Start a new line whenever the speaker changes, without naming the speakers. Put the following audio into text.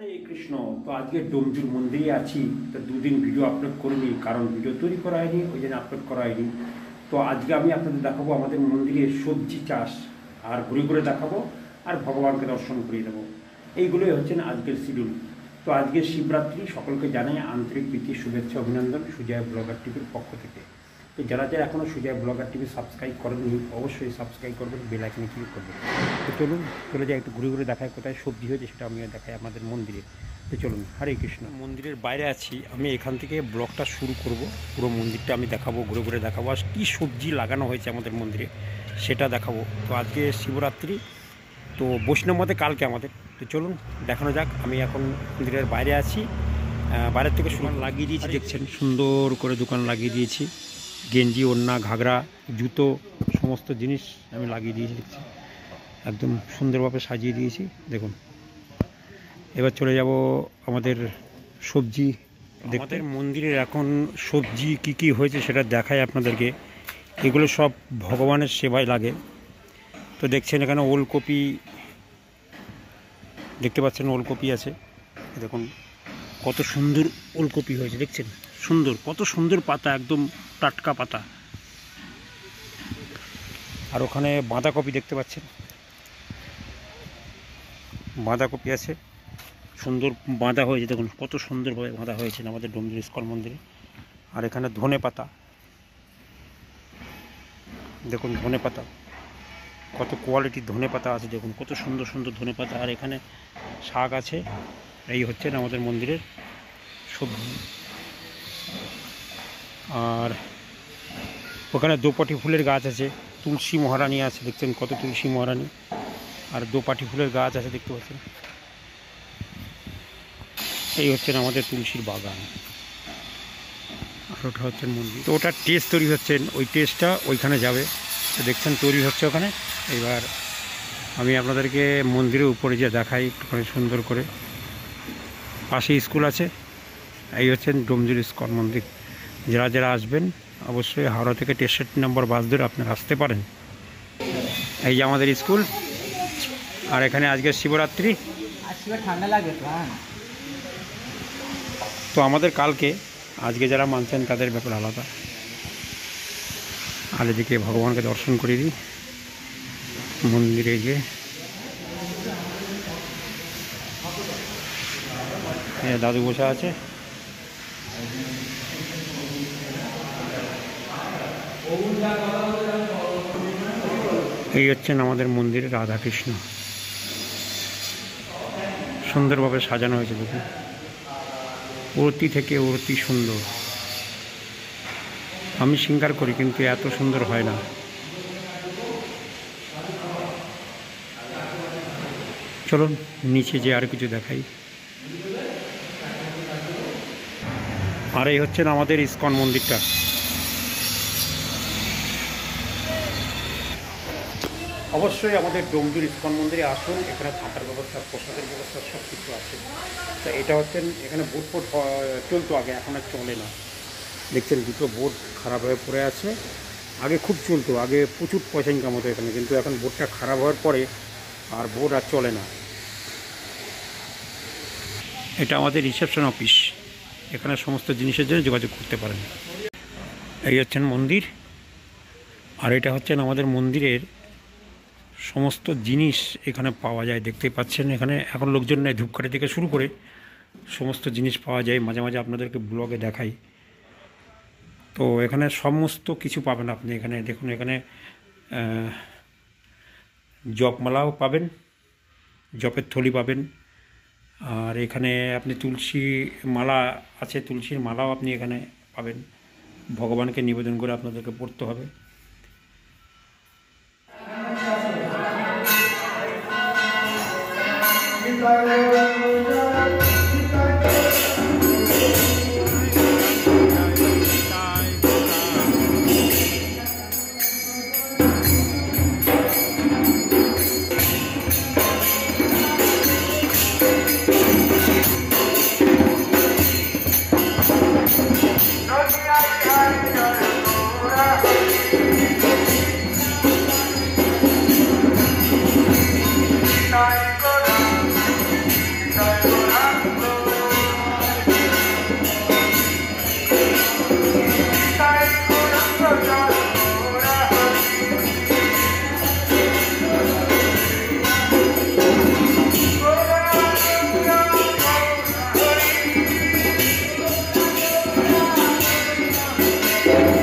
হরে কৃষ্ণ। তো আজকে ডোমজুর মন্দিরে আছি, তো দুদিন ভিডিও আপলোড করিনি, কারণ ভিডিও তৈরি করা হয়নি, ওই জন্য আপলোড করা হয়নি। তো আজকে আমি আপনাদের দেখাবো আমাদের মন্দিরে সবজি চাষ, আর ঘুরে ঘুরে দেখাবো, আর ভগবানকে দর্শন করিয়ে দেবো। এইগুলোই হচ্ছেন আজকের শিডিউল। তো আজকে শিবরাত্রি, সকলকে জানাই আন্তরিক প্রীতি, শুভেচ্ছা, অভিনন্দন সুজয় ব্লগার টিভির পক্ষ থেকে। তো যারা যারা এখনও সুজয় ব্লগার টিভি সাবস্ক্রাইব করেননি, অবশ্যই সাবস্ক্রাইব করবেন, বেল আইকনে ক্লিক করবেন। তো চলুন চলে যাই, একটু ঘুরে ঘুরে দেখায় কোথায় সবজি হয়েছে, সেটা আমিও দেখাই আমাদের মন্দিরে। তো চলুন, হরে কৃষ্ণ। মন্দিরের বাইরে আছি আমি, এখান থেকে ব্লগটা শুরু করব। পুরো মন্দিরটা আমি দেখাবো, ঘুরে ঘুরে দেখাবো, আর কী সবজি লাগানো হয়েছে আমাদের মন্দিরে সেটা দেখাবো। তো আজকে শিবরাত্রি, তো বৈষ্ণব মতে কালকে আমাদের। তো চলুন দেখানো যাক। আমি এখন মন্দিরের বাইরে আছি, বাইরের থেকে দোকান লাগিয়ে দিয়েছি, দেখছেন সুন্দর করে দোকান লাগিয়ে দিয়েছি। গেঞ্জি, ওড়না, ঘাগরা, জুতো, সমস্ত জিনিস আমি লাগিয়ে দিয়েছি, দেখছি একদম সুন্দরভাবে সাজিয়ে দিয়েছি। দেখুন, এবার চলে যাব আমাদের সবজি দেখতে। মন্দিরের এখন সবজি কি কি হয়েছে সেটা দেখাই আপনাদেরকে। এগুলো সব ভগবানের সেবায় লাগে। তো দেখছেন এখানে ওলকপি দেখতে পাচ্ছেন, ওলকপি আছে, দেখুন কত সুন্দর ওলকপি হয়েছে, দেখছেন সুন্দর, কত সুন্দর পাতা, একদম টাটকা পাতা। আর ওখানে বাঁধাকপি দেখতে পাচ্ছেন, বাঁধাকপি আছে, সুন্দর বাঁধা হয়েছে, দেখুন কত সুন্দরভাবে বাঁধা হয়েছে আমাদের ডোমজুর ইস্কন মন্দিরে। আর এখানে ধনে পাতা, দেখুন ধনে পাতা, কত কোয়ালিটির ধনে পাতা আছে, দেখুন কত সুন্দর সুন্দর ধনে পাতা। আর এখানে শাক আছে। এই হচ্ছেন আমাদের মন্দিরের সবজি। আর ওখানে দোপাটি ফুলের গাছ আছে, তুলসী মহারানী আছে, দেখছেন কত তুলসী মহারানী। আর দোপাটি ফুলের গাছ আছে, দেখতে পাচ্ছেন। এই হচ্ছেন আমাদের তুলসীর বাগান। আর ওটা হচ্ছেন মন্দির। তো ওটার টেস্ট তৈরি হচ্ছেন, ওই টেস্টটা ওইখানে যাবে। তো দেখছেন তৈরি হচ্ছে ওখানে। এবার আমি আপনাদেরকে মন্দিরের উপরে যে দেখাই একটুখানি সুন্দর করে। পাশে স্কুল আছে। এই হচ্ছেন ডোমজুর ইস্কন মন্দির। যারা যারা আসবেন অবশ্যই হাওড়া থেকে 63 নম্বর বাস ধরে আপনারা আসতে পারেন। এই যে আমাদের স্কুল। আর এখানে আজকে শিবরাত্রি,
ঠান্ডা লাগে
তো আমাদের কালকে, আজকে যারা মানছেন তাদের ব্যাপার আলাদা। আর এদিকে ভগবানকে দর্শন করিয়ে দিই মন্দিরে গিয়ে। দাদু বসে আছে। এই হচ্ছেন আমাদের মন্দিরে রাধাকৃষ্ণ, সুন্দরভাবে সাজানো হয়েছে, দেখুন অতি থেকে অতি সুন্দর। আমি শৃঙ্গার করি, কিন্তু এত সুন্দর হয় না। চলুন নিচে যে আর কিছু দেখাই। আর এই হচ্ছেন আমাদের ইস্কন মন্দিরটা। অবশ্যই আমাদের ডোমজুর ইস্কন মন্দিরে আসুন, এখানে থাকার ব্যবস্থা, প্রসাদের ব্যবস্থা সব কিছু আছে। তা এটা হচ্ছেন, এখানে বোট ফোট চলতো আগে, এখন আর চলে না। দেখছেন দুটো বোট খারাপ হয়ে পড়ে আছে। আগে খুব চলতো, আগে প্রচুর পয়সা ইনকাম হতো এখানে, কিন্তু এখন বোটটা খারাপ হওয়ার পরে আর বোট আর চলে না। এটা আমাদের রিসেপশন অফিস, এখানে সমস্ত জিনিসের জন্য যোগাযোগ করতে পারেন। এই হচ্ছেন মন্দির। আর এটা হচ্ছেন আমাদের মন্দিরের সমস্ত জিনিস এখানে পাওয়া যায়, দেখতেই পাচ্ছেন। এখানে এখন লোকজন নেই, ধূপকাঠি থেকে শুরু করে সমস্ত জিনিস পাওয়া যায়। মাঝে মাঝে আপনাদেরকে ব্লগে দেখাই। তো এখানে সমস্ত কিছু পাবেন আপনি। এখানে দেখুন, এখানে জপমালাও পাবেন, জপের থলি পাবেন। আর এখানে আপনি তুলসী মালা আছে, তুলসীর মালাও আপনি এখানে পাবেন। ভগবানকে নিবেদন করে আপনাদেরকে পড়তে হবে। আছে